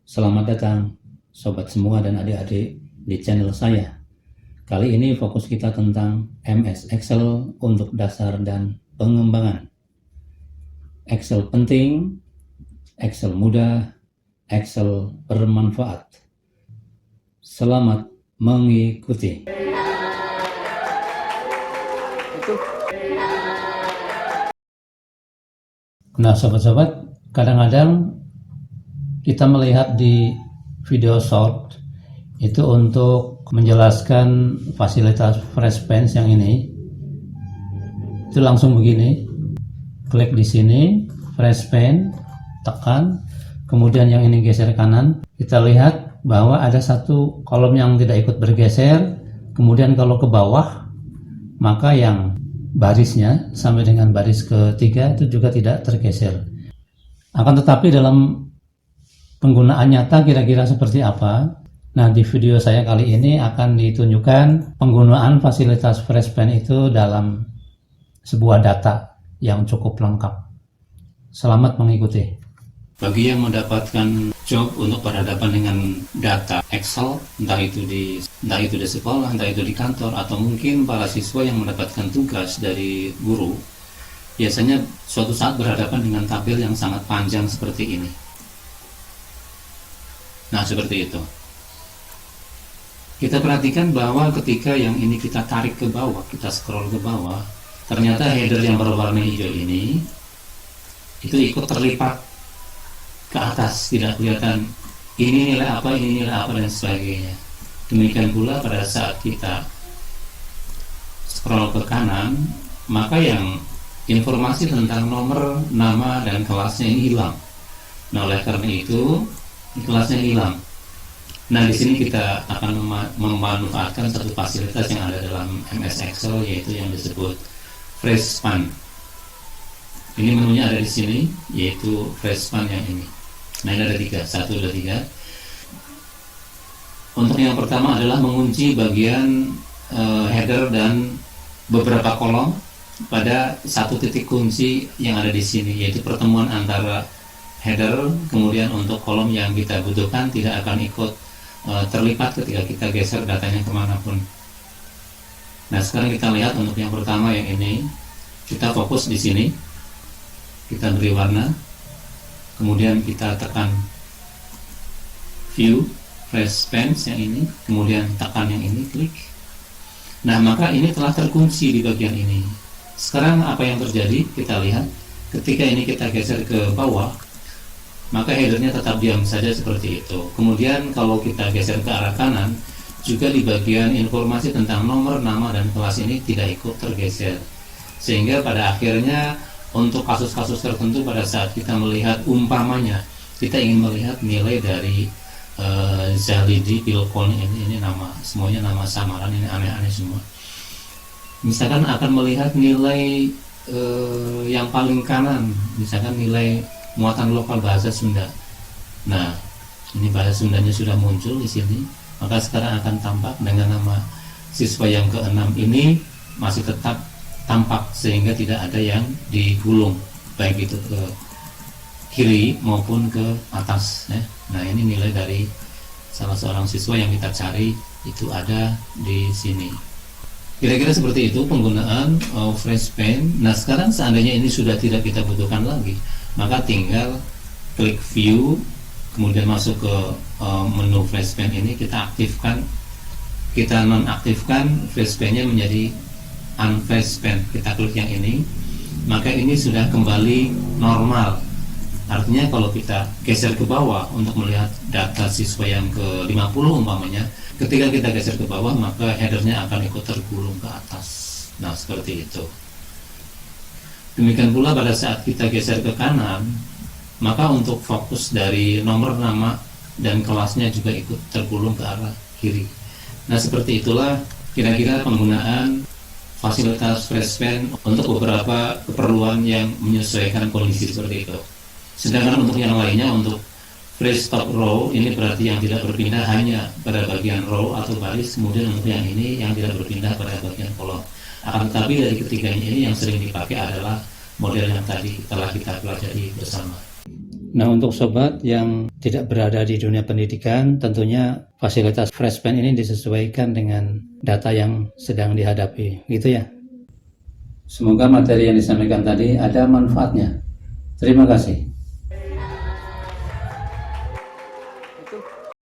Selamat datang sobat semua dan adik-adik di channel saya. Kali ini fokus kita tentang MS Excel untuk dasar dan pengembangan. Excel penting, Excel mudah, Excel bermanfaat. Selamat mengikuti. Nah sobat-sobat, kadang-kadang kita melihat di video short itu untuk menjelaskan fasilitas Fresh Pen yang ini, itu langsung begini, klik di sini Fresh Pen, tekan, kemudian yang ini geser kanan, kita lihat bahwa ada satu kolom yang tidak ikut bergeser. Kemudian kalau ke bawah, maka yang barisnya sampai dengan baris ketiga itu juga tidak tergeser. Akan tetapi dalam penggunaan nyata kira-kira seperti apa? Nah, di video saya kali ini akan ditunjukkan penggunaan fasilitas Fresh Pen itu dalam sebuah data yang cukup lengkap. Selamat mengikuti. Bagi yang mendapatkan job untuk berhadapan dengan data Excel, entah itu di sekolah, entah itu di kantor, atau mungkin para siswa yang mendapatkan tugas dari guru, biasanya suatu saat berhadapan dengan tabel yang sangat panjang seperti ini. Nah, seperti itu. Kita perhatikan bahwa ketika yang ini kita tarik ke bawah, kita scroll ke bawah, ternyata header yang berwarna hijau ini itu ikut terlipat ke atas, tidak kelihatan ini nilai apa, dan sebagainya. Demikian pula pada saat kita scroll ke kanan, maka yang informasi tentang nomor, nama, dan kelasnya ini hilang. Nah, oleh karena itu kelasnya hilang. Nah, di sini kita akan memanfaatkan satu fasilitas yang ada dalam MS Excel, yaitu yang disebut Fresh Pen. Ini menunya ada di sini, yaitu Fresh Pen yang ini. Nah, ini ada 3, 1, 2, 3. Untuk yang pertama adalah mengunci bagian header dan beberapa kolom pada satu titik kunci yang ada di sini, yaitu pertemuan antara header, kemudian untuk kolom yang kita butuhkan tidak akan ikut terlipat ketika kita geser datanya kemanapun. Nah, sekarang kita lihat untuk yang pertama yang ini, kita fokus di sini, kita beri warna, kemudian kita tekan view Fresh Pen yang ini, kemudian tekan yang ini, klik. Nah, maka ini telah terkunci di bagian ini. Sekarang apa yang terjadi? Kita lihat ketika ini kita geser ke bawah, maka headernya tetap diam saja seperti itu. Kemudian kalau kita geser ke arah kanan, juga di bagian informasi tentang nomor, nama, dan kelas ini tidak ikut tergeser. Sehingga pada akhirnya untuk kasus-kasus tertentu pada saat kita melihat umpamanya kita ingin melihat nilai dari Zalidi Pilkon ini nama, semuanya nama samaran, ini aneh-aneh semua. Misalkan akan melihat nilai yang paling kanan, misalkan nilai muatan lokal bahasa Sunda. Nah, ini bahasa Sundanya sudah muncul di sini, maka sekarang akan tampak dengan nama siswa yang ke-6 ini masih tetap tampak, sehingga tidak ada yang digulung baik itu ke kiri maupun ke atas ya. Nah, ini nilai dari salah seorang siswa yang kita cari itu ada di sini. Kira-kira seperti itu penggunaan Fresh Pen. Nah, sekarang seandainya ini sudah tidak kita butuhkan lagi, maka tinggal klik view, kemudian masuk ke menu Fresh Pen ini, kita aktifkan, kita nonaktifkan Fresh Pen-nya menjadi Unfresh Pen. Kita klik yang ini, maka ini sudah kembali normal. Artinya kalau kita geser ke bawah untuk melihat data siswa yang ke-50 umpamanya, ketika kita geser ke bawah maka headernya akan ikut tergulung ke atas. Nah, seperti itu. Demikian pula pada saat kita geser ke kanan, maka untuk fokus dari nomor, nama, dan kelasnya juga ikut tergulung ke arah kiri. Nah, seperti itulah kira-kira penggunaan fasilitas Fresh Pen untuk beberapa keperluan yang menyesuaikan kondisi seperti itu. Sedangkan untuk yang lainnya, untuk Fresh Top Row, ini berarti yang tidak berpindah hanya pada bagian row atau baris. Kemudian untuk yang ini yang tidak berpindah pada bagian kolom. Akan tetapi dari ketiganya ini yang sering dipakai adalah model yang tadi telah kita pelajari bersama. Nah, untuk sobat yang tidak berada di dunia pendidikan, tentunya fasilitas Freshpen ini disesuaikan dengan data yang sedang dihadapi, gitu ya. Semoga materi yang disampaikan tadi ada manfaatnya. Terima kasih.